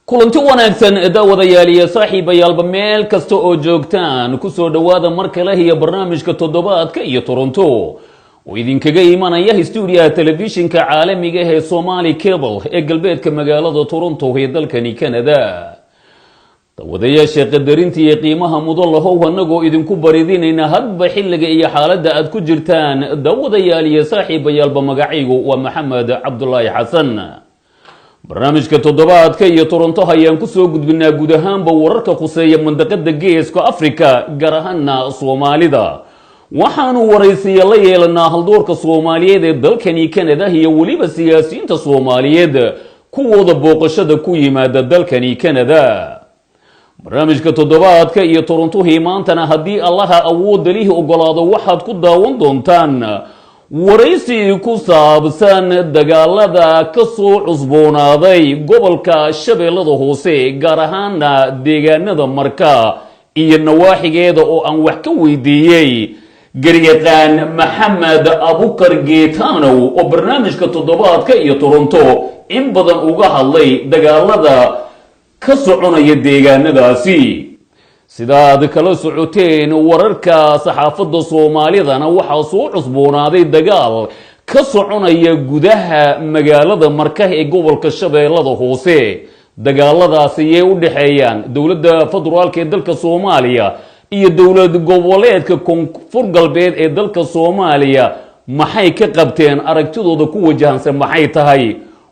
kulanti wanaagsan daawadayaal iyo saaxiibayaalba meel kasta oo joogtaan ku soo dhawaada mar kale iyo barnaamijka toddobaadka iyo Toronto oo idinkaga imanaya stuudiyaha telefishinka caalamiga ee Somali Cable ee galbeedka magaalada Toronto ee dalkani Canada. daawadayaasha qadarinta iyo qiimaha mudan lahow anagoo idinku baridinayna hadba xilliga iyo xaaladda aad ku jirtaan. daawadayaal iyo saaxiibayaalba magacaygu waa Maxamed Cabdullaahi Xasan. barnaamijka toddobaadka iyo Toronto ayaan ku soo gudbinaa guud ahaanba wararka khuseeya mandaqada geeska Afrika gaar ahaan Soomaalida. waxaanu waraysiya la yeelanaa haldoorka Soomaaliyeed ee dalkani Canada iyo waliba siyaasiyiinta Soomaaliyeed kuwooda booqashada ku yimaada dalkani Canada. barnaamijka toddobaadka iyo Toronto maantana haddii Allaha awood lihi ogolaado waxaad ku daawan doontaan waraysi ku saabsan dagaalada ka soo cusboonaaday gobolka Shabeellada Hoose gaar ahaan deegaanada Marka iyo nawaaxigeeda oo aan wax ka weydiiyay garyaqaan Maxamed Abukar Geetanow oo barnaamijka toddobaadka iyo Toronto in badan uga hadlay dagaalada ka soconaya deegaanadaasi. sidaad kala socoteen wararka saxaafadda Soomaalidana waxaa soo cusboonaaday dagaal ka soconaya gudaha magaalada Marka ee gobolka Shabeellada Hoose. dagaaladaasi ay u dhaxeeyaan dawladda federaalka ee dalka Soomaaliya iyo dawlad goboleedka Koonfur Galbeed ee dalka Soomaaliya maxay ka qabteen aragtidooda ku wajahansan maxay tahay.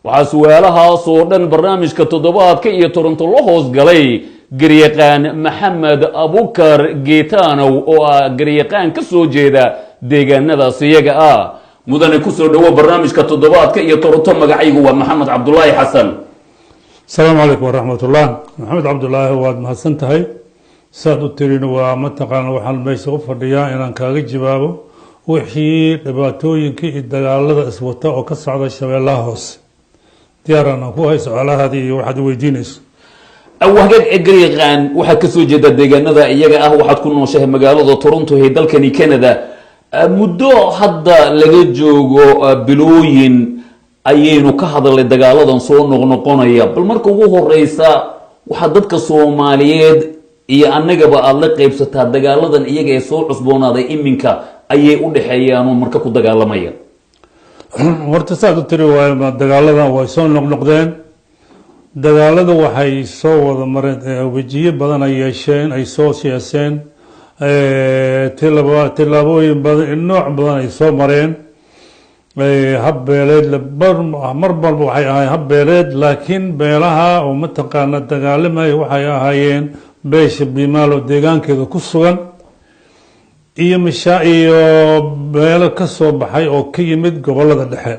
waxaa su'aalahaas oo dhan barnaamijka toddobaadka iyo Toronto la hoos galay garyaqaan Maxamed Abukar Geetanow oo garyaqaan ka soo jeeda deegaanadaas iyaga ah. mudane ku soo dhawo barnaamijka toddobaadka iyo Toronto. magacaygu waa Maxamed Cabdullaahi Xasan. السلام عليكم ورحمة الله. محمد عبد الله واد محسنتهي ساد الترين ومتقان وحال ميس غفرديا إن كاغي جبابو وحي لباتوين كي الدقالة اسوتا وكسعد الشباب الله هوس ديارنا هو هاي سؤال هذه واحد ويدينيس awahgad garyaqaan waxa ka soo jeeda deegaanada iyaga ah waxaad ku nooshahay magaalada Toronto ee dalkani Canada. muddo hadda laga joogo bilooyin ayaynu ka hadalay dagaaladan soo noqnoqonaya. bal marka ugu horeysa waxa dadka Soomaaliyeed iyo annagaba aad la qaybsataa dagaaladan iyaga ee soo cusboonaaday iminka ayay u dhaxeeyaan oo marka ku dagaalamaya. horta saad u tiri waa dagaaladan way soo noqnoqdeen. dagaalada waxay soo wada mareen wajiyo badan ay yeesheen ay soo siyaaseen tilaabooyin badan nooc badan ay soo mareen. habbeeleed marbalba waxay ahaayeen habbeeleed laakiin beelaha oo mataqaana dagaalamay waxay ahaayeen beesha biimaal oo deegaankeeda ku sugan iyo iyo beelo ka soo baxay oo ka yimid gobolada dhexe.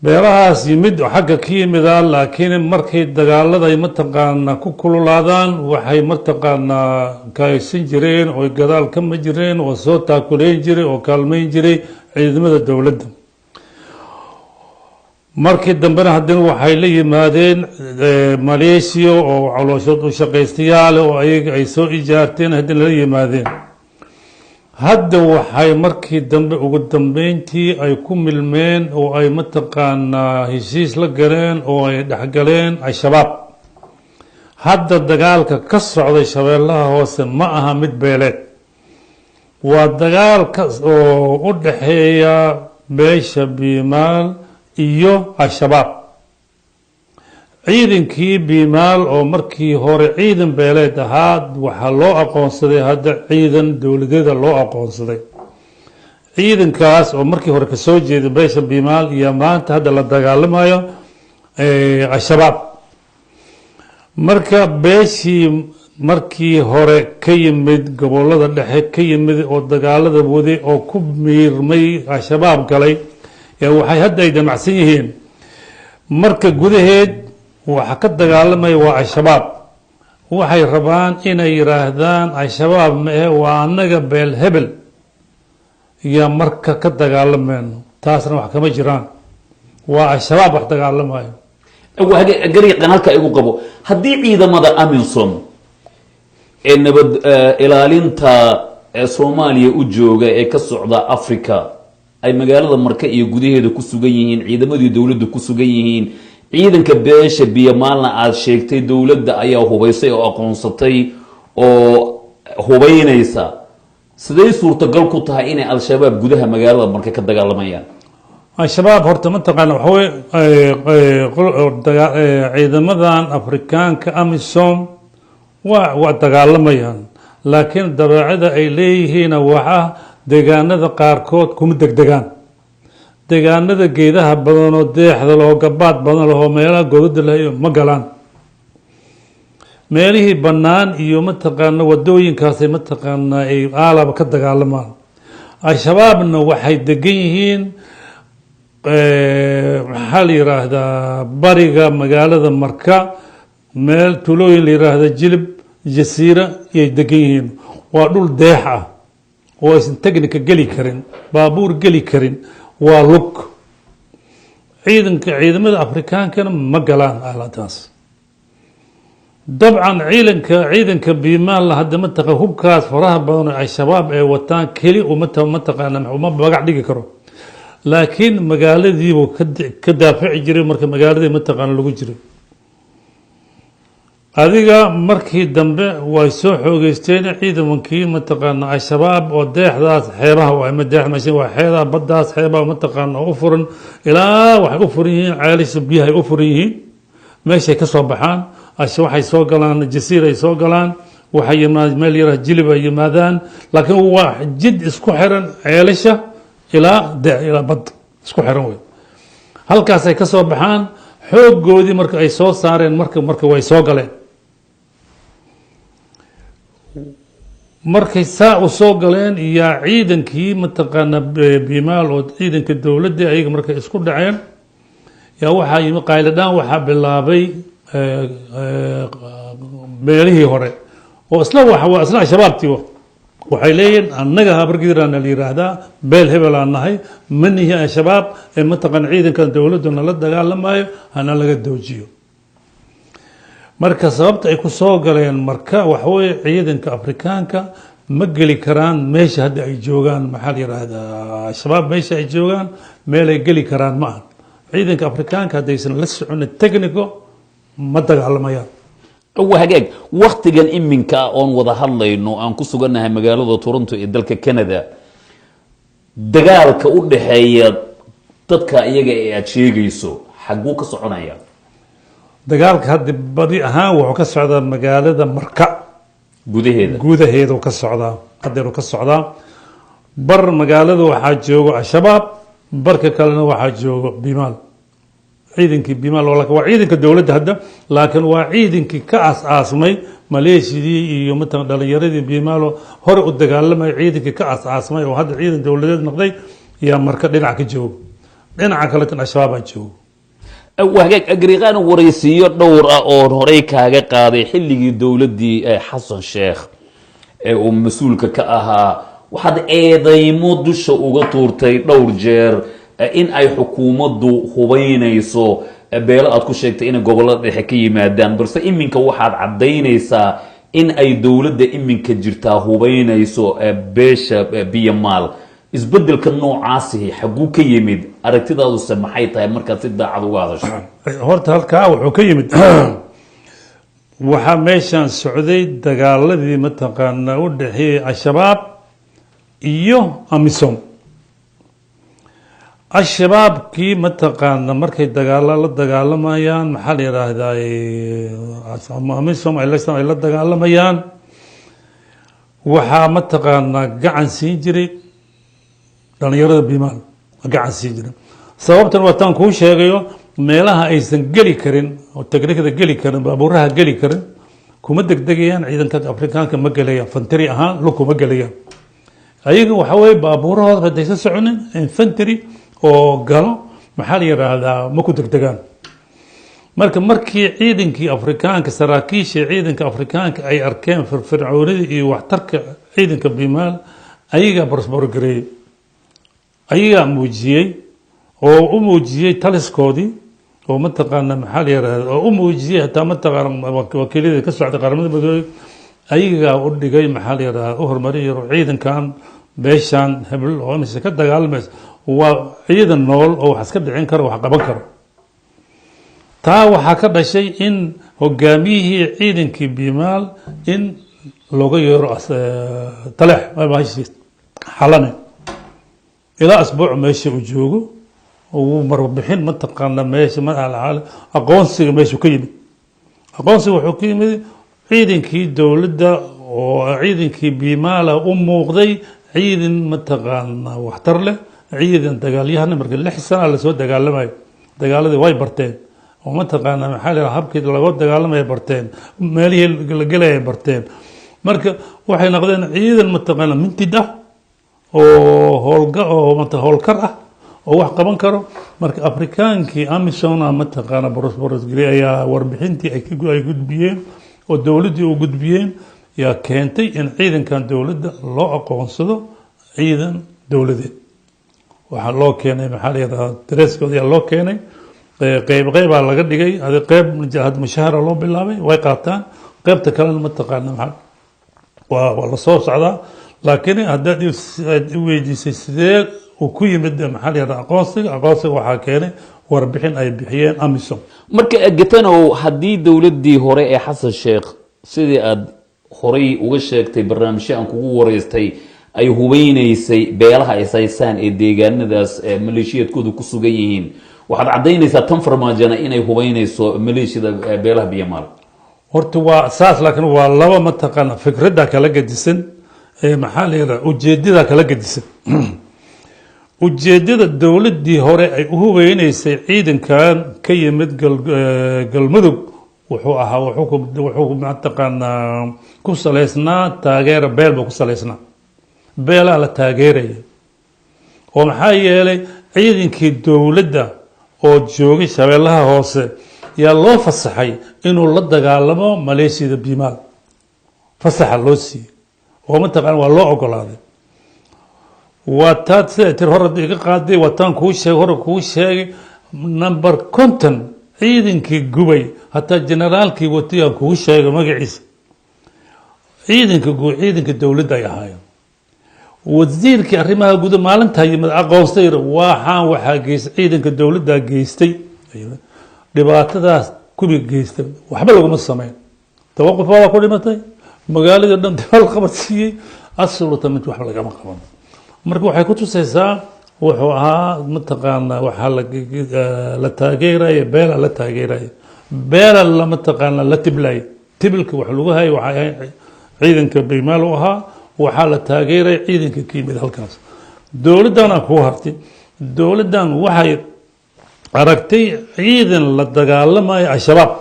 beelahaas yimid xagga ka yimida laakiin markay dagaalada ay mataqaana ku kululaadaan waxay mataqaana kaaysan jireen oo gadaal ka ma jireen oo soo taakuleyn jiray oo kaalmeyn jiray ciidamada dawladda. markii dambena haddana waxay la yimaadeen Malaysia oo calooshood u shaqaystayaal oo ayaga ay soo ijaarteen haddana la yimaadeen. hadda waxay markii dambe ugu dambeyntii ay ku milmeen oo ay mataqaana heshiis la galeen oo ay dhexgaleen al-shabaab. hadda dagaalka ka socday Shabeellaha Hoose ma aha mid beeleed, waa dagaal oo u dhaxeeya beesha biimaal iyo al-shabaab. ciidankii biimaal oo markii hore ciidan beeleed ahaa waxaa loo aqoonsaday hadda ciidan dowladeeda loo aqoonsaday. ciidankaas oo markii hore ka soo jeeda beesha biimaal iyo maanta hadda la dagaalamayo al-shabaab. marka beeshii markii hore ka yimid gobolada dhexe ka yimid oo dagaalada waday oo ku miirmay al-shabaab galay waxay hadda ay damacsan yihiin marka gudaheed waxa ka dagaalamay waa al-shabaab. waxay rabaan inay yiraahdaan al-shabaab ma ee waa annaga beel hebel iyo marka ka dagaalamayno. taasna wax kama jiraan, waa al-shabaab wax dagaalamayo. garyaqaan halka igu qabo haddii ciidamada AMISOM ee nabad ilaalinta Soomaaliya u jooga ee ka socda Afrika ay magaalada Marka iyo gudaheeda ku sugan yihiin ciidamadii dawladda ku sugan yihiin ciidanka beesha biyamaalna aada sheegtay dowladda ayaa hubaysay oo aqoonsatay oo hubaynaysa, siday suurtagal ku tahay inay al-shabaab gudaha magaalada marka ka dagaalamayaan? al-shabaab horta mataqaana waxa weye ciidamadan afrikaanka amisom waa dagaalamayaan, laakiin dabeecada ay leeyihiin waxa deegaanada qaarkood kuma degdegaan. deegaanada geedaha badan oo deexda loo gabaad badan lahoo meelaha godada lahayo ma galaan. meelihii bannaan iyo mataqaana wadooyinkaasay mataqaana ay aalaba ka dagaalamaan. al-shabaabna waxay degan yihiin maxaa la yiraahdaa bariga magaalada marka, meel tulooyin la yiraahda jilib jasiira iyay degan yihiin. waa dhul deex ah oo aysan technica geli karin, baabuur geli karin, waa lug. ciidamada afrikaankana ma galaan aaladaas. dabcan ciidanka biimaal hadda mataqa hubkaas faraha badan oo al-shabaab ay wataan keli mataqaana uma magac dhigi karo, laakiin magaaladiibuu ka daafici jiray marka magaaladii mataqaana lagu jiray. adiga markii dambe way soo xoogeysteen ciidamankii mataqaana al-shabaab oo deexdaas xeebaha waa xeedaha baddaas xeebaha mataqaana u furan ilaa waxay u furan yihiin ceelisha biyaha ay u furan yihiin. meeshay ka soo baxaan waxay soo galaan jasiira ay soo galaan, waxay yimaadaan meel yaraha jilib ay yimaadaan, laakiin waa jid isku xiran ceelisha ilaa bad isku xiran wey. halkaasay ka soo baxaan, xooggoodii marka ay soo saareen marka way soo galeen. markay saa u soo galeen yaa ciidankii mataqaana biimaal oo ciidanka dowladda ayaga markay isku dhaceen yaa waxaa yimi qayladhaan, waxaa bilaabay meelihii hore oo isla al-shabaabtii waxay leeyihin annaga habargidirana la yiraahdaa, beel hebel aan nahay, manihi al-shabaab ee mataqaana ciidankan dowladdu nala dagaalamayo hana laga doojiyo. marka sababta ay ku soo galeen marka waxaweye ciidanka afrikaanka ma geli karaan meesha hadda ay joogaan. maxaa la yiraahdaa al-shabaab meesha ay joogaan meel ay geli karaan ma aha. ciidanka afrikaanka haddaysan la soconin technico ma dagaalamayaan. hagaag waktigan iminka oon wada hadlayno aan ku sugannahay magaalada Toronto ee dalka Canada, dagaalka u dhaxeeya dadka iyaga ee aad sheegayso xaguu ka soconaya? dagaalka hadda badi ahaan wuxuu ka socdaa magaalada marka gudaheeda ka socdaa. hadeeru ka socdaa bar magaalada waxaa joogo al-shabaab, barka kalena waxaa joogo biimaal. ciidankii biimaal waa ciidanka dowladda hadda, laakiin waa ciidankii ka aas-aasmay maleeshiyadii iyo mataqan dhalinyaradii biimaalo hore u dagaalamay. ciidankii ka aas-aasmay oo hadda ciidan dowladeed noqday yaa marka dhinac ka joogo, dhinaca kaletan al-shabaabaa joogo. hagaag agriqaan waraysiyo dhowr ah oo horey kaaga qaaday xilligii dowladdii xasan sheekh ee uu mas-uulka ka ahaa, waxaad eedeymo dusha uga tuurtay dhowr jeer in ay xukuumaddu hubaynayso beelo aad ku sheegtay inay gobollada dhexe ka yimaadaan, balse iminka waxaad caddaynaysaa in ay dowladda iminka jirtaa hubaynayso beesha biyamaal. isbedelka noocaasi xaguu ka yimid? aragtidaaduse maxay tahay markaad si daacad uga hadasho? horta halkaa wuxuu ka yimid waxaa meeshaan socday dagaaladii mataqaana u dhexeeyey al-shabaab iyo amisom. al-shabaabkii mataqaana markay la dagaalamayaan maxaa la yiraahdaa amisom ay la dagaalamayaan, waxaa mataqaanaa gacan siin jiray dhalinyarada biimaal gacan siin jira. sababtan waataan kuu sheegayo, meelaha aysan geli karin oo technicada geli karin, baabuuraha geli karin kuma degdegayaan. ciidanka afrikaanka ma gelayaan, infantry ahaan lug kuma gelayaan. ayaga waxa weye baabuurahooda haddaysan soconin infantry oo galo maxaa la yiraahdaa ma ku degdegaan. markii ciidankii afrikaanka, saraakiishii ciidanka afrikaanka ay arkeen firfircoonida iyo waxtarka ciidanka biimaal, ayagaa barsbarogareeyey, ayagaa muujiyey oo u muujiyey taliskoodii oo mataqaana maxaa la yiraahdaa oo u muujiyey hataa mataqaana wakiiladii ka socday qaramada midoobay, ayagaa u dhigay maxaa la yiraahdaa u hormariyay ciidankan beeshan hebel oo mise ka dagaalamaysa waa ciidan nool oo wax iska dhicin karo, wax qaban karo. taa waxaa ka dhashay in hogaamiyihii ciidankii biimaal in looga yeero taleex xalane ilaa asbuuc meesha uu joogo uu marbixin mataqaana meesha aqoonsiga meeshu ka yimid aqoonsiga wuxuu ka yimid ciidankii dowladda oo ciidankii biimaala u muuqday ciidan mataqaana waxtar leh ciidan dagaalyahana marka 6 sano lasoo dagaalamayo dagaaladii way barteen oo mataqaana maxaa la habkii lagu dagaalamay barteen meelihii la galay barteen marka waxay noqdeen ciidan mataqaana mintida oo howlkar ah oo wax qaban karo marka afrikaankii amisom mataqaana boros gari ayaa warbixintii ay gudbiyeen oo dowladii u gudbiyeen yaa keentay in ciidankan dowladda loo aqoonsado ciidan dowladeed waxaa loo keenay maxaa la yidhahdaa dareskooda ayaa loo keenay qeybbaa laga dhigay qeyb mushahara loo bilaabay way qaataan qeybta kalena mataqaana waa la soo socdaa laakiin haddaad weydiisay sidee uu ku yimid maxaa la yidhahdaa aqoonsiga waxaa keenay warbixin ay bixiyeen amisom marka gatanow haddii dowladdii hore ee xasan sheekh sidii aad horay uga sheegtay barnaamijyo aan kugu wareystay ay hubeynaysay beelaha ay saysaan ee deegaanadaas maleeshiyadkoodu ku sugan yihiin waxaad caddaynaysaa tan farmaajana inay hubeynayso maleeshiyada beelaha biyamaal horta waa saas laakiin waa laba mataqaana fikradda kala gedisan maxaa la yidhahdaa ujeedada kala gedisan ujeedada dowladdii hore ay u hubeynaysay ciidankan ka yimid galmudug wuxuu ahaa wuxuu mataqaanaa ku salaysnaa taageera beel buu ku salaysnaa beelaa la taageeraya oo maxaa yeelay ciidankii dowladda oo joogay shabeellaha hoose yaa loo fasaxay inuu la dagaalamo maleeshiyada biimaal fasaxa loo siiyey oo mataqaana waa loo ogolaaday waa taad sida tir hore iga qaaday wataan kuu sheegay number 50 ciidankii gubay hataa generaalkii watay aan kuu sheegay magaciisa ciidanka dowladda ay ahaayeen wasiirkii arrimaha guud maalintaa yimid aqoonsay waxaa geystay ciidanka dowladda geystay dhibaatadaas kubi geystay waxba laguma sameyn tawaquf waa ku dhimatay magaalada dhan dal qabar siiyey asalta mid waxba lagama qaban marka waxay ku tusaysaa wuxuu ahaa mataqaana waxaa la taageeraya beela la taageeraya beela la mataqaana la tiblay tibilka wax lagu hayay waxay ciidanka biimaal u ahaa waxaa la taageeray ciidanka ka yimid halkaas dowladdana ku hartay dowladdan waxay aragtay ciidan la dagaalamayo al-shabaab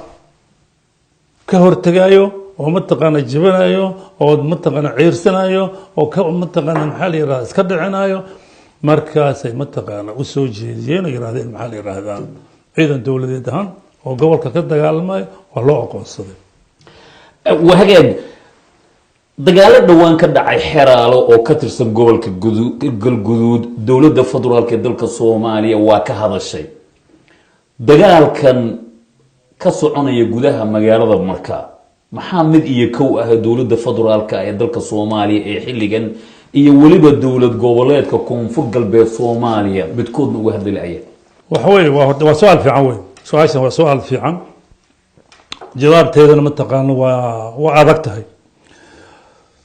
ka hortagayo oo mataqaana jibanayo oo mataqaana ciirsanayo oo ka mataqaana maxaa la yiraahdaa iska dhicinayo markaasay mataqaana u soo jeediyeen oo yiraahdeen maxaa la yiraahdaa ciidan dowladeed ahaan oo gobolka ka dagaalamayo waa loo aqoonsaday wahagaag dagaalo dhawaan ka dhacay xeraalo oo ka tirsan gobolka galguduud dowladda federaalka ee dalka Soomaaliya waa ka hadashay dagaalkan ka soconaya gudaha magaalada marka maxaa mid iyo kow ah dowladda federaalka ee dalka Soomaaliya ee xilligan iyo waliba dowlad goboleedka koonfur galbeed Soomaaliya midkoodna uga hadlayay waxa weeye waa su'aal fiican weey su'aashan waa su'aal fiican jawaabteedana ma taqaan waa adag tahay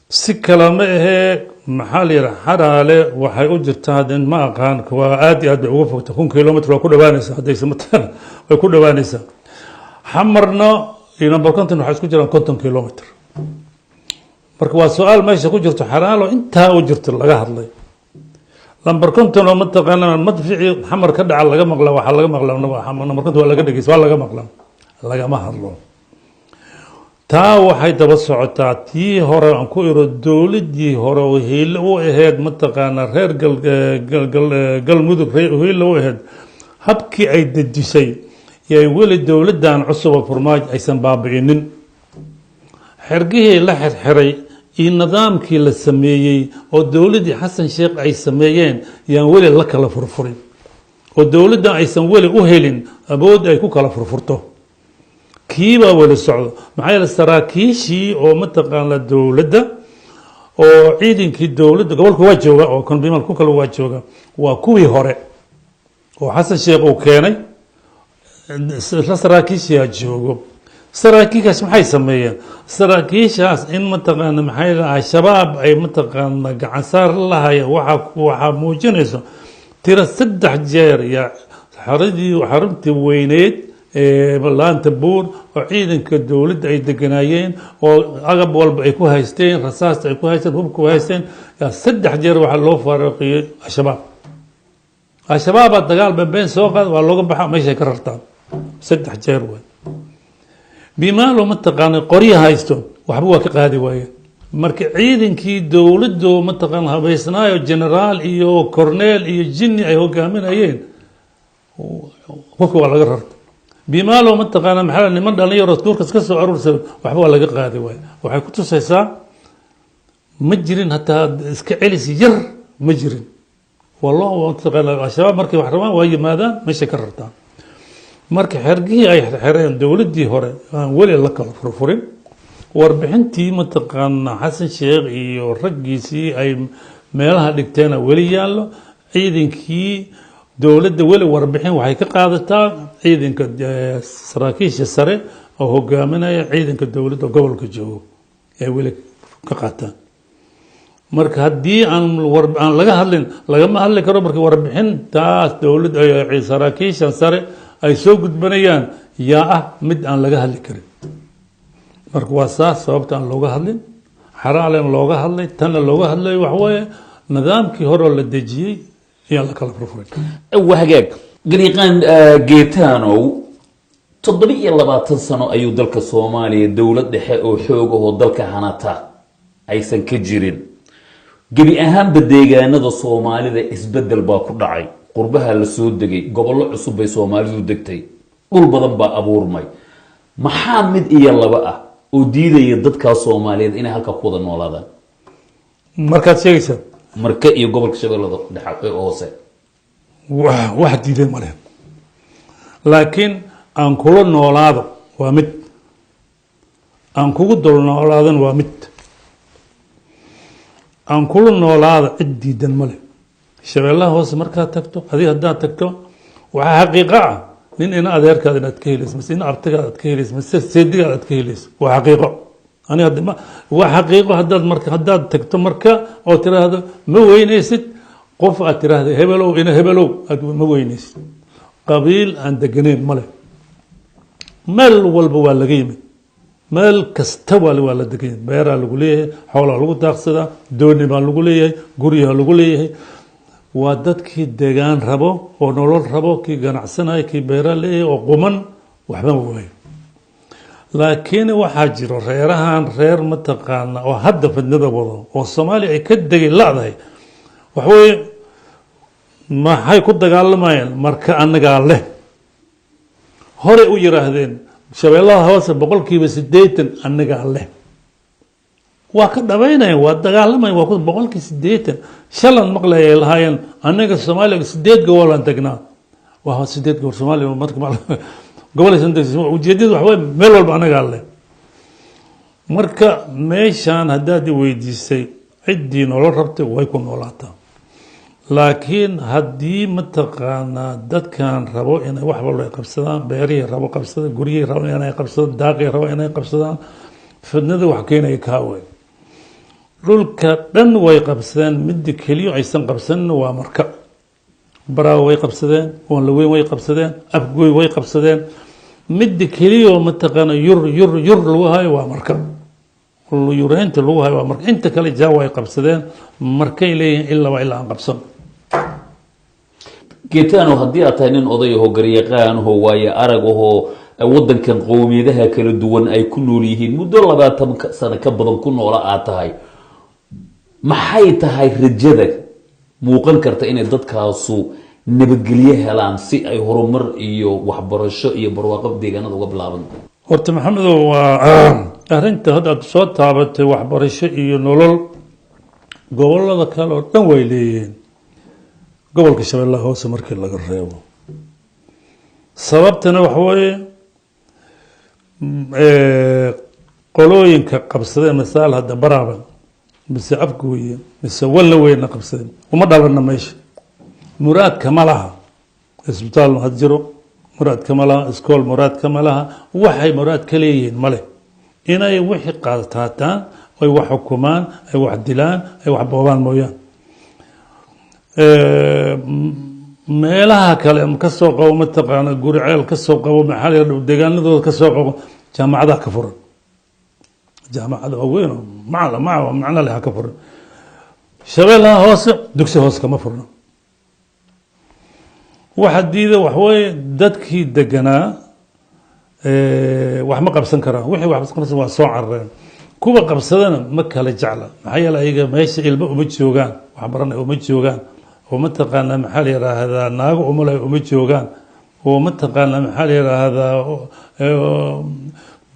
si kalama ahee maxaa la yiraahdaa xaraale waxay u jirtaa in ma aqaan waa aad iyo aad uga fogta 1 kilomitir waa ku dhawaanaysaa hadaysa mataan way ku dhawaanaysaa xamarna iyo number 50 waxa isku jiraan 50 kilomitir marka waa su'aal meesha ku jirto xaraalo intaa u jirto laga hadlay number 50 oo mataqaana madfici xamar ka dhaca laga maqla waxa laga maqla number 50 waa laga dhageys waa laga maqla lagama hadlo taa waxay daba socotaa tii hore aan ku iro dowladdii hore oo hiilo u ahayd mataqaana reer galmudug hiilo u ahayd habkii ay dejisay yay weli dowladdan cusub oo farmaajo aysan baabi'inin xergihii la xirxiray iyo nidaamkii la sameeyey oo dowladdii xasan sheekh ay sameeyeen yaan weli la kala furfurin oo dowladdan aysan weli u helin awood ay ku kala furfurto kiiba wala socdo maxay la saraakiishii oo mataqaana dowladda oo ciidankii dowladda gobolka waa jooga oo konbimal ku kala waa jooga waa kuwii hore oo xasan sheekh uu keenay saraakiisha joogo saraakiishaas maxay sameeyeen saraakiishaas in mataqaana maxay lahaa shabaab ay mataqaana gacan saar lahaya waxaa muujinayso tira 3 jeer ya xaruntii weyneed laanta buur oo ciidanka dowladda ay deganaayeen oo agab walba ay ku haysteen rasaasta ay ku haysteen hubka ku haysteen 3 jeer waxaa loo faaruqiyey al-shabaab dagaal been soo qaad waa looga baxa meeshay ka rartaan 3 jeer way bimaalo mataqaana qoryo haysto waxba waa ka qaadi waayeen marka ciidankii dowladdu mataqaana habeysnaayo generaal iyo cornel iyo jinni ay hogaaminayeen waa laga rartay bimaalo mataqaana maxaa niman dhalinyaro duurkas ka soo aruursan waxba waa laga qaadi waayeen waxay ku tusaysaa ma jirin hataa iska celis yar ma jirin والله mataqaana al-shabaab markay wax rabaan waa yimaadaan meesha ka rartaan marka xergii ay xireen dowladii hore aan wali la kala furfurin warbixintii mataqaana xasan sheekh iyo raggiisii ay meelaha dhigteen wali yaallo ciidankii dowladda wali warbixin waxay ka qaadataa ciidanka saraakiisha sare oo hogaaminaya ciidanka dowladda gobolka joogo ee wali ka qaataan marka haddii aan laga hadlin lagama hadli karo marka warbixintaas dowladda saraakiisha sare ay soo gudbanayaan yaa ah mid aan laga hadli karin marka waa saas sababta aan looga hadlin xaraaleen looga hadlay tanna looga hadlay wax weeye nidaamkii hore la dejiyey ayaa la kala furfuray wahagaag gariiqaan geetaanow 7 sano ayuu dalka Soomaaliya dowlad dhexe oo xoog ah oo dalka hanata aysan ka jirin gebi ahaanba deegaanada Soomaalida isbedel baa ku dhacay qurbaha la soo degay gobollo cusub bay Soomaalidu degtay dhul badan baa abuurmay maxaa mid iyo laba ah oo diidaya dadka Soomaaliyeed inay halka ku wada noolaadaan markaad sheegaysa marka iyo gobolka Shabeellada Dhexe hoose wax diiday ma leh laakiin aan kula noolaado waa mid aan kugu dul noolaadan waa mid aan kula noolaado cid diidan ma leh shabeellaha hoose markaad tagto hadii haddaad tagto waxaa xaqiiqo ah nin ina adeerkaada inaad ka helayso mise ina abtigaada aad ka helayso mise seedigaada aad ka helayso waa xaqiiqo ani hadda waa xaqiiqo haddaad tagto marka oo tiraahdo ma weynaysid qof aad tiraahdo hebelow ina hebelow aad ma weynaysid qabiil aan deganayn ma leh meel walba waa laga yimid meel kasta waa la degan yahay beeraa lagu leeyahay xoolaa lagu daaqsadaa dooni baa lagu leeyahay guryaha lagu leeyahay waa dadkii degaan rabo oo nolol rabo kii ganacsanaya kii beera leeyahay oo quman waxba waayo laakiin waxaa jiro reerahan reer mataqaana oo hadda fidnada wado oo Soomaaliya ay ka degay laadahay waxay maxay ku dagaalamayaan marka anaga leh hore u yiraahdeen shabeellaha hoose 80% anaga leh waa ka dhawaynayaan waa dagaalamay waa 80% shalan maqlay lahaayeen anaga Soomaaliya 8 gobol aan tagnaa waa 8 gobol Soomaaliya marka gobolka ujeedadu waxa weeye meel walba anaga leh marka meeshan haddaad weydiisay ciddii nolol rabtay way ku noolaataa laakiin haddii mataqaana dadkan rabo inay wax walba ay qabsadaan beerihii rabo qabsadaan guryihii rabo inay qabsadaan daaqii rabo inay qabsadaan fidnada wax keenaya kaa weyn dhulka dhan way qabsadeen midda keliya aysan qabsanin waa marka baraawo way qabsadeen wanlaweyn way qabsadeen afgooy way qabsadeen midda keliya mataqaana yur lagu hayo waa marka yureynta lagu hayo waa marka inta kale jaa way qabsadeen markay leeyihiin ilaa aan qabsan geetaano haddii aad tahay nin oday ahoo garyaqaan ahoo waayo arag ahoo waddankan qowmiyadaha kala duwan ay ku nool yihiin muddo 20 sano ka badan ku noola aad tahay maxay tahay rajada muuqan karta inay dadkaasu nabadgelyo helaan si ay horumar iyo waxbarasho iyo barwaaqo deegaanada uga bilaaban horta maxamedow waa arrinta hadda aad soo taabatay waxbarasho iyo nolol gobollada kale oo dhan way leeyihiin gobolka shabeellaha hoose markii laga reebo sababtana waxa weeye qolooyinka qabsadeen misaal hadda baraaba mise afgooye mise walla weyna qabsadeen uma dhalana meesha muraadka ma laha isbitaal had jiro muraad kama laha iskool muraad kama laha waxay muraad ka leeyihiin male inay wixii qaadtaataan ay wax xukumaan ay wax dilaan ay wax boobaan mooyaan meelaha kale ka soo qabo mataqaana guri ceel ka soo qabo maxaa la yidhahdaa deegaanadooda ka soo qabo jaamacadaha ka furan jaamacada waaweyn oo macno leh ha ka furan shabeellaha hoose dugsi hoose kama furno waxa diida wax weeye dadkii deganaa wax ma qabsan karaan wixii wax qabsan waa soo carareen kuwa qabsadana ma kala jecla maxaa yeelay ayaga meesha ilmo uma joogaan wax baran uma joogaan oo mataqaanaa maxaa la yidhaahdaa naago umulay uma joogaan oo mataqaanaa maxaa la yidhaahdaa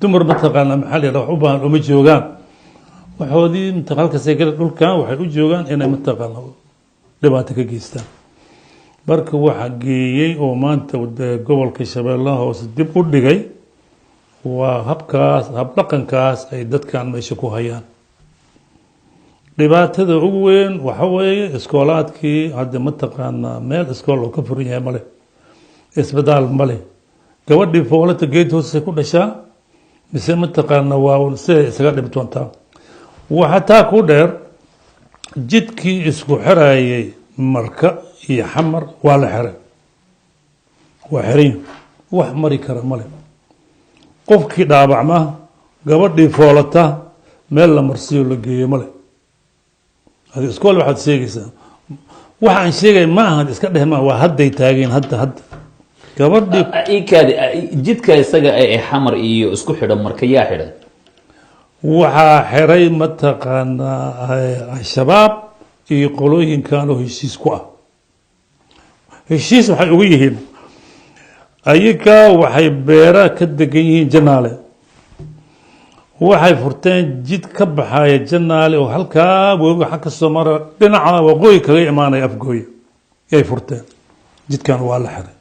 dumar mataqaanaa maxaa la yidhahdaa wax u baahan uma joogaan waxoodii halkasay gala dhulkan waxay u joogaan inay mataqaanaa dhibaato ka geystaan marka waxa geeyey oo maanta gobolka shabeellaha hoose dib u dhigay waa habkaas habdhaqankaas ay dadkan meesha ku hayaan dhibaatada ugu weyn waxa weeye iskoolaadkii hadda mataqaanaa meel iskool oo ka furan yahay male isbitaal male gabadhii foolata geed hoose ku dhashaa mise mataqaanaa waa siday isaga dhibtoontaa waxa taa ku dheer jidkii isku xirayay marka iyo xamar waa la xiray waa xiran wax mari kara male qofkii dhaabacma gabadhii foolata meel la marsiyo la geeyo male hadi iskool waxaad sheegaysaa waxa aan sheegay ma ahan iska dhehma waa hadday taageen hadda gabadhii ikaadi jidka isaga ee xamar iyo isku xidhan marka yaa xidhan waxaa xiray mataqaanaa shabaab iyo qolooyinkan oo heshiis ku ah heshiis waxay ugu yihiin ayaga waxay beera ka degan yihiin janaale waxay furteen jid ka baxaya janaale oo halkaa webiga xag ka soo mara dhinaca waqooyi kaga imaanaya afgooye yay furteen jidkan waa la xiray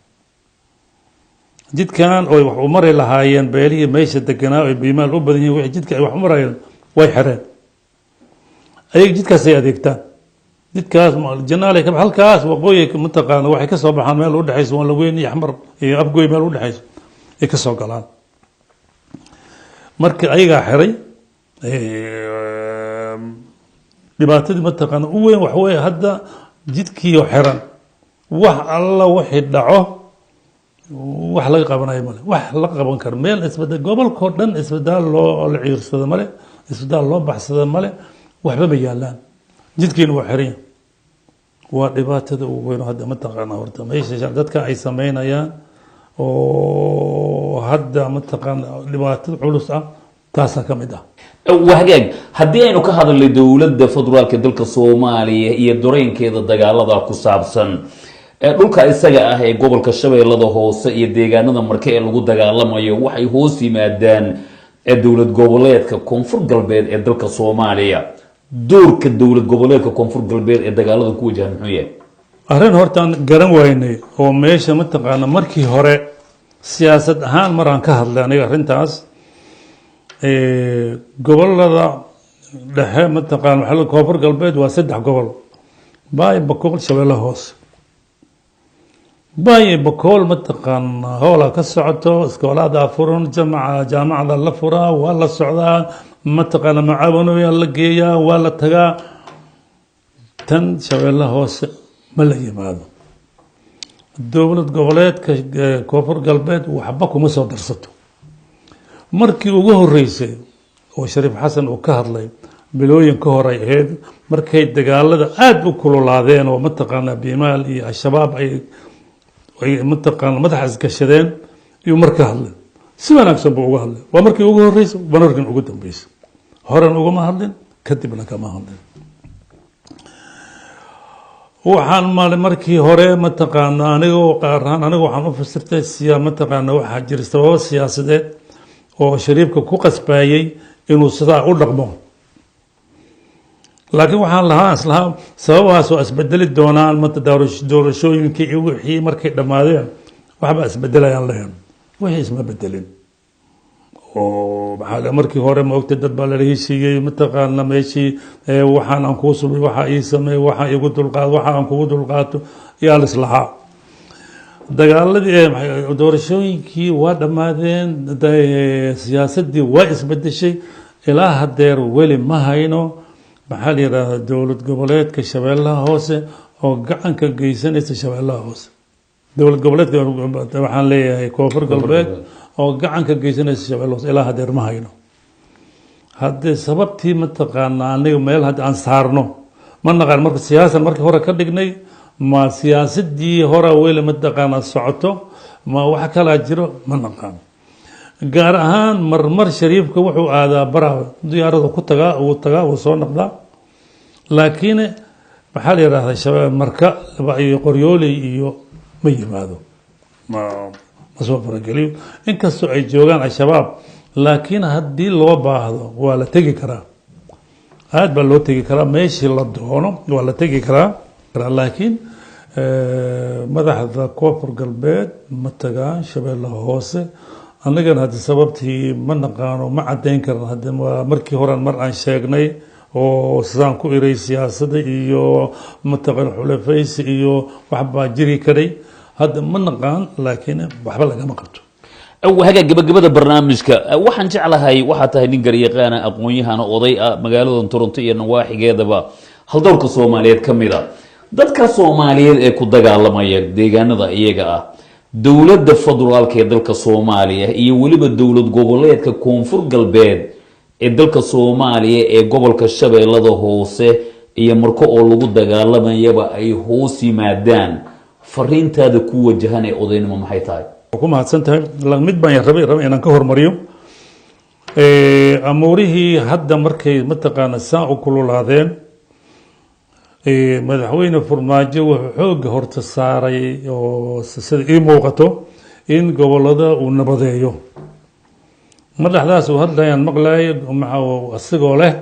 jidkan oo wax u mari lahaayeen beelihii meesha deganaa ay biimaal u badan yihiin wixii jidka ay wax u marayeen way xireen ayaga jidkaasay adeegtaan jidkaas janaale halkaas waqooyi mataqaana waxay ka soo baxaan meel u dhexayso waan laweyn iyo xamar iyo afgooy meel u dhexayso ay ka soo galaan marka ayagaa xiray dhibaatadii mataqaana u weyn wax weeye hadda jidkiioo xiran wax alla wixii dhaco wax laga qabanayo male wax la qaban karo meel isbedel gobolkoo dhan isbitaal loo la ciirsado male isbitaal loo baxsado male waxba ma yaalaan jidkiina waa xiran waa dhibaatada ugu weyn hadda mataqaana horta meesha dadka ay sameynayaan oo hadda mataqaana dhibaatada culus ah taasaa ka mid ah wahagaag haddii aynu ka hadalnay dowladda federaalka dalka soomaaliya iyo dareenkeeda dagaalada ku saabsan dhulka isaga ah ee gobolka shabeellada hoose iyo deegaanada marka ee lagu dagaalamayo waxay hoos yimaadaan dowlad goboleedka koonfur galbeed ee dalka soomaaliya doorka dowlad goboleedka koonfur galbeed ee dagaalada ku wajahan muxuu yahay arrin hortaan garan waynay oo meesha mataqaana markii hore siyaasad ahaan maraan ka hadlay aniga arrintaas gobolada dhexe mataqaana waxaa koonfur galbeed waa 3 gobol baay bakool shabeellaha hoose baay bakool mataqaana howla ka socoto iskoolada furan jaamacada la furaa waa la socdaa mataqaana macaawinooyin la geeyaa waa la tagaa tan shabeellaha hoose ma la yimaado dowlad goboleedka koonfur galbeed waxba kuma soo darsato markii ugu horeysay oo shariif xasan uu ka hadlay bilooyin ka hor ay ahayd markay dagaalada aada u kululaadeen oo mataqaana biimaal iyo al-shabaab ay mataqaana madaxa isgashadeen iyo marka hadlay si wanaagsan buu uga hadlay waa markii ugu horeysay markan ugu dambeysay horan ugama hadlin kadibna kama hadlin waxaan maalin markii hore mataqaana anigoo qaaraan aniga waxaan u fasirtay mataqaana waxaa jira sababo siyaasadeed oo shariifka ku qasbayay inuu sidaa u dhaqmo laakiin waxaan islahaa sababahaas oo isbedeli doonaan doorashooyinkii iyo wixii markay dhammaadeen waxba isbedelayaan lahayn wixii isma bedelin oo maxaa markii hore ma ogtay dad baa la heshiiyey mataqaana meeshii waxaan aan kuu subay waxa ii sameey waxa igu dulqaad waxa aan kugu dulqaato yaa la islahaa dagaaladii doorashooyinkii waa dhammaadeen siyaasaddii waa isbedeshay ilaa hadeer weli ma hayno maxaa la yidhaahdaa dowlad goboleedka shabeellaha hoose oo gacan ka geysanaysa shabeellaha hoose dowlad goboleedka waxaan leeyahay koonfur galbeed oo gacan ka geysanaysa shabeellaha hoose ilaa hadeer ma hayno haddee sababtii mataqaanaa aniga meel hadda aan saarno ma naqaan marka siyaasan markii hore ka dhignay ma siyaasadii hore weli mataqaanaa socoto ma wax kalaa jiro ma naqaan gaar ahaan marmar shariifka wuxuu aadaa baraha diyaarada ku tagaa uu soo noqdaa laakiin maxaa la yidhaahdaa shabaab marka iyo qoryooley iyo ma yimaado ma soo farageliyo inkastoo ay joogaan al-shabaab laakiin haddii loo baahdo waa la tegi karaa aad baa loo tegi karaa meeshii la doono waa la tegi karaa laakiin madaxda koonfur galbeed ma tagaan shabeellaha hoose annagana haddi sababtii ma naqaano ma caddayn karan hadde markii horan mar aan sheegnay oo sidaan ku iray siyaasadda iyo mataqaan xulafaysi iyo waxbaa jiri karay hadda ma naqaan laakiin waxba lagama qabto haga gabagabada barnaamijka waxaan jeclahay waxaa tahay nin garyaqaana aqoon-yahana oday ah magaaladan toronto iyo nawaaxigeedaba haldowrka soomaaliyeed ka mid a dadka soomaaliyeed ee ku dagaalamaya deegaanada iyaga ah dowladda federaalka ee dalka soomaaliya iyo weliba dowlad goboleedka koonfur galbeed ee dalka soomaaliya ee gobolka shabeellada hoose iyo marko oo lagu dagaalamayaba ay hoos yimaadaan fariintaada ku wajahan ee odaynimo maxay tahay ku mahadsan tahay mid baan rabay inaan ka hormariyo amuurihii hadda markay mataqaana saa u kululaadeen madaxweyne farmaajo wuxuu xooga horta saaray oo sida ii muuqato in gobolada uu nabadeeyo madaxdaas uu hadlayaan maqlayo isagoo leh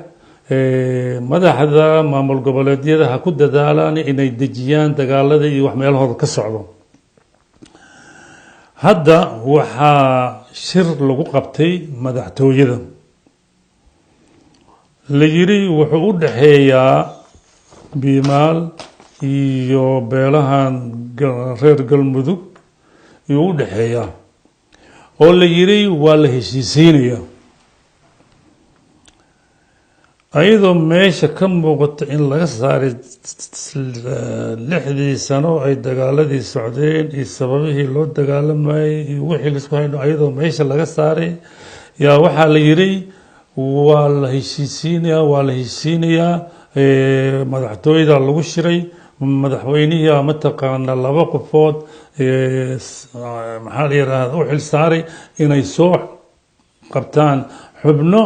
madaxda maamul goboleedyada ha ku dadaalaan inay dejiyaan dagaalada iyo wax meelahooda ka socdo hadda waxaa shir lagu qabtay madaxtooyada la yiri wuxuu u dhaxeeyaa biimaal iyo beelahan reer galmudug iyuu u dhaxeeyaa oo la yiri waa la heshiisiinayaa ayadoo meesha ka muuqato in laga saaray 6 sano ay dagaaladii socdeen iyo sababihii loo dagaalamayay iyo wixii laisku hayno ayadoo meesha laga saaray yaa waxaa la yiri waa la heshiisiinayaa madaxtooyada lagu shiray madaxweynihii mataqaana 2 qofood maxaa la yiraahdaa u xil saaray inay soo qabtaan xubno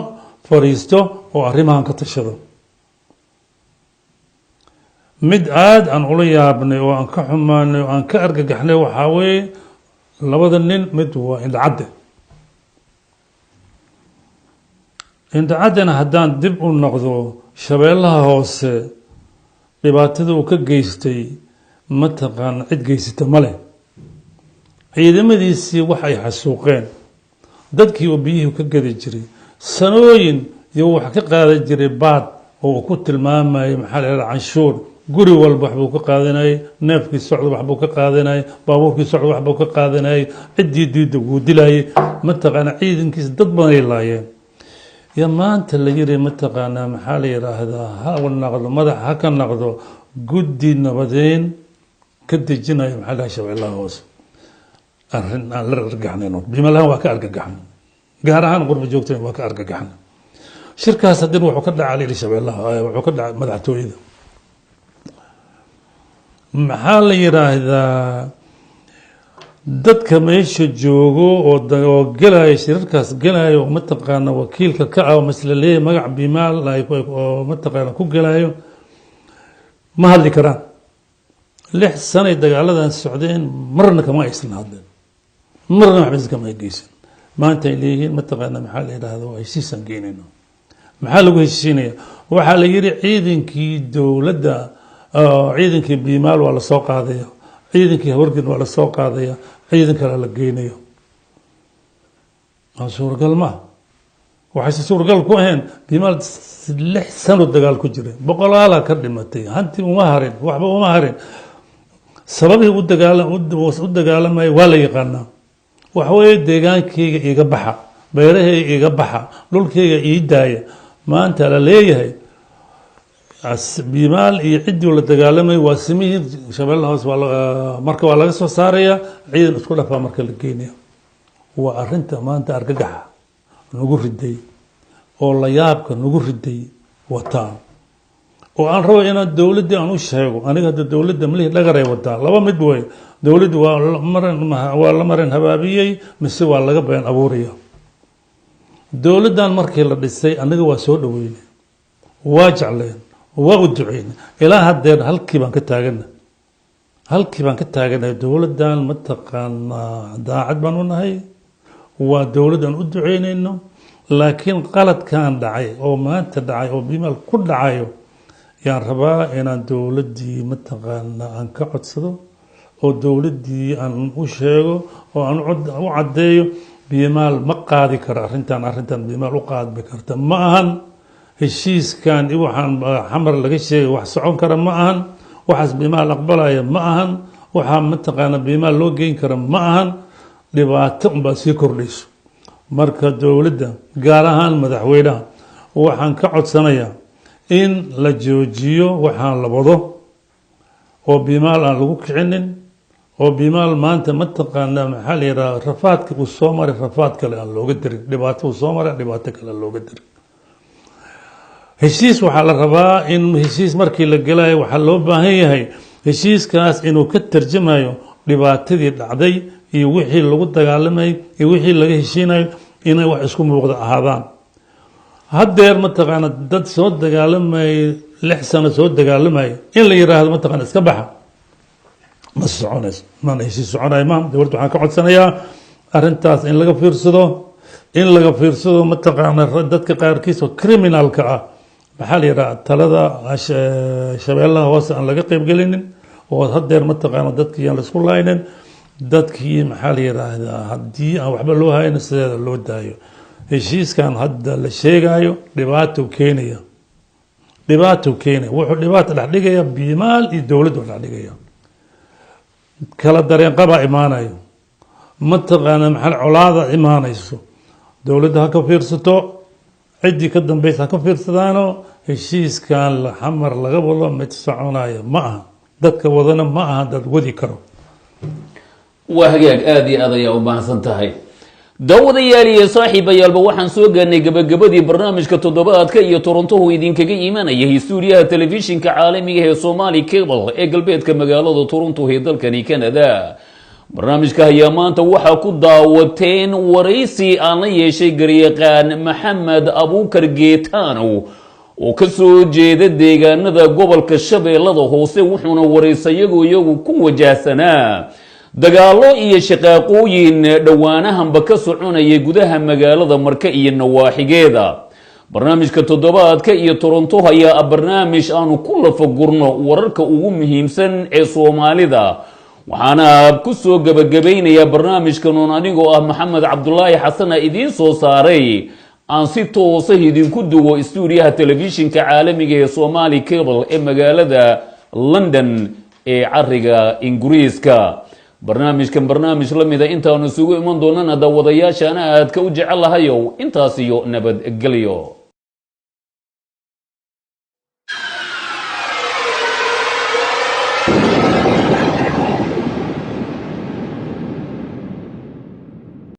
fariisto oo arrimahan ka tashado mid aad aan ula yaabnay oo aan ka xumaanay oo aan ka argagaxnay waxaa weeye 2 nin mid waa indhacaddana haddaan dib u noqdo shabeellaha hoose dhibaatada uu ka geystay mataqaana cid geysata ma leh ciidamadiisii wax ay xasuuqeen dadkii oo biyihii ka gadi jiray sanooyin iyo wax ka qaadan jiray baad oo ku tilmaamayay maxaa la yidhaha canshuur guri walba waxbuu ka qaadanayay neefkii socda waxbuu ka qaadanayay baabuurkii socda waxbuu ka qaadanayay ciddii diidda wuu dilayay mataqaana ciidankiisa dad badan ay laayeen ya maanta la yiri mataqaana maxaa la yiraahdaa ha naqdo madax ha ka naqdo guddi nabadeyn ka dejinaya maxaa la shabeellaha hoose arrin aan la argagaxnayno biimaalahan waa ka argagaxnay gaar ahaan qurba joogteen waa ka argagaxnay shirkaas haddana wuxuu ka dhacay shabeellaha wuxuu ka dhacay madaxtooyada maxaa la yiraahdaa dadka meesha joogo oo galaya shirarkaas galaya oo mataqaana wakiilka ka ah masla leeyahay magac biimaal oo mataqaana ku galayo ma hadli karaan 6 sano ay dagaaladan socdeen marna kama aysan hadleen marna waxba kama geysan maanta ay leeyihiin mataqaana maxaa la yiraahdaa waa heshiisan geynayno maxaa lagu heshiinaya waxaa la yiri ciidankii dowladda ciidankii biimaal waa la soo qaadaya ciidankii hawargin waa la soo qaadaya ciidan kale la geynayo suuragal ma waxayse suuragal ku ahayn biimaal 6 sano dagaal ku jiray boqolaala ka dhimatay hanti uma harin waxba uma harin sababihii u dagaalamaya waa la yaqaanaa. waxa weeye deegaankayga iga baxa, beerahayga iga baxa, dhulkayga ii daaya. maanta la leeyahay biimaal iyo ciddii la dagaalamay waa simihii shabeellaha hoose marka waa laga soo saaraya, ciidan isku dhafaa marka la geynaya. waa arinta maanta argagaxa nagu riday oo la yaabka nagu riday wataa, oo aan rabo inaan dowladda aan u sheego. aniga hadda dowladda malihii dhagaray wataa, laba mid way. dowladdu waa la marin habaabiyey mise waa laga been abuuraya. dowladdan markii la dhisay anaga waa soo dhaweynay, waa jecleen, waa u duceynay. ilaa haddeer halkii baan ka taaganahay. dowladdan mataqaanaa daacad baan u nahay, waa dowladdan u duceynayno. laakiin qaladkan dhacay oo maanta dhacay oo biimaal ku dhacayo yaan rabaa inaan dowladdii mataqaanaa aan ka codsado, oo dowladdii aan u sheego, oo aan u caddeeyo. biimaal ma qaadi karo arrintan biimaal u qaadmi karta ma ahan. heshiiskan waxaan xamar laga sheegay wax socon kara ma ahan. waxaas biimaal aqbalaya ma ahan. waxaa mataqaanaa biimaal loo geyn kara ma ahan. dhibaato unbaa sii kordhayso. marka dowladda gaar ahaan madaxweynaha waxaan ka codsanayaa in la joojiyo waxaan la wado, oo biimaal aan lagu kicinin, oo biimaal maanta mataqaanaa maxaa la yidhaha rafaadka uu soo maray rafaad kale aan looga darin, dhibaato uu soo maray dhibaato kale aan looga darin. heshiis waxaa la rabaa in heshiis markii la gelayo waxaa loo baahan yahay heshiiskaas inuu ka tarjamayo dhibaatadii dhacday iyo wixii lagu dagaalamayay iyo wixii laga heshiinayo inay wax isku muuqda ahaadaan. haddeer mataqaana dad soo dagaalamayay 6 sano soo dagaalamayay in la yiraahdo mataqaana iska baxa ma soconayso, mana heshiis soconay ma. dowladda waxaan ka codsanayaa arrintaas in laga fiirsado mataqaana dadka qaarkiis oo criminalka ah maxaa la yidhaha talada shabeellaha hoose aan laga qaybgelinin, oo haddeer mataqaana dadkii aan la isku laaynin. dadkii maxaa la yidhaahdaa haddii aan waxba loo hayno sideeda loo daayo. heshiiskan hadda la sheegayo dhibaatou keenaya, wuxuu dhibaato dhexdhigaya biimaal iyo dowladdu dhexdhigaya. kala dareenqabaa imaanayo, mataqaana maxaa colaada imaanayso. dowladda ha ka fiirsato, ciddii ka dambaysa ha ka fiirsadaano. heshiiskan xamar laga wado mid soconaya ma aha, dadka wadana ma aha dad wadi karo. waa hagaag aada iyo aad ayaa u baahsan tahay. daawadayaal iyo saaxiibayaalba waxaan soo gaarnay gabagabadii barnaamijka toddobaadka iyo torontohu idinkaga imanayay stuudiyaha telefishinka caalamiga ee Somali Cable ee galbeedka magaalada Toronto ee dalkani Canada. barnaamijka ayaa maanta waxaa ku daawateen waraysi aan la yeeshay garyaqaan Maxamed Abuukar Geetano oo ka soo jeeda deegaanada gobolka Shabeellada Hoose, wuxuuna waraysayagu ku wajahsanaa dagaalo iyo shaqaaqooyin dhowaanahanba ka soconaya gudaha magaalada Marka iyo nawaaxigeeda. barnaamijka toddobaadka iyo Toronto ayaa barnaamij aanu ku lafagurno wararka ugu muhiimsan ee Soomaalida. waxaana ku soo gabagabaynayaa barnaamijkan oo anigoo ah Maxamed Cabdullaahi Xasan idiin soo saaray, aan si toos ah idinku duwo stuudiyaha telefishinka caalamiga ee Somali Cable ee magaalada London ee cariga Ingiriiska. barnaamijkan barnaamij la mid ah intaanu isugu iman doonana daawadayaashaana aad ka u jecelahayow intaas iyo nabadgelyo.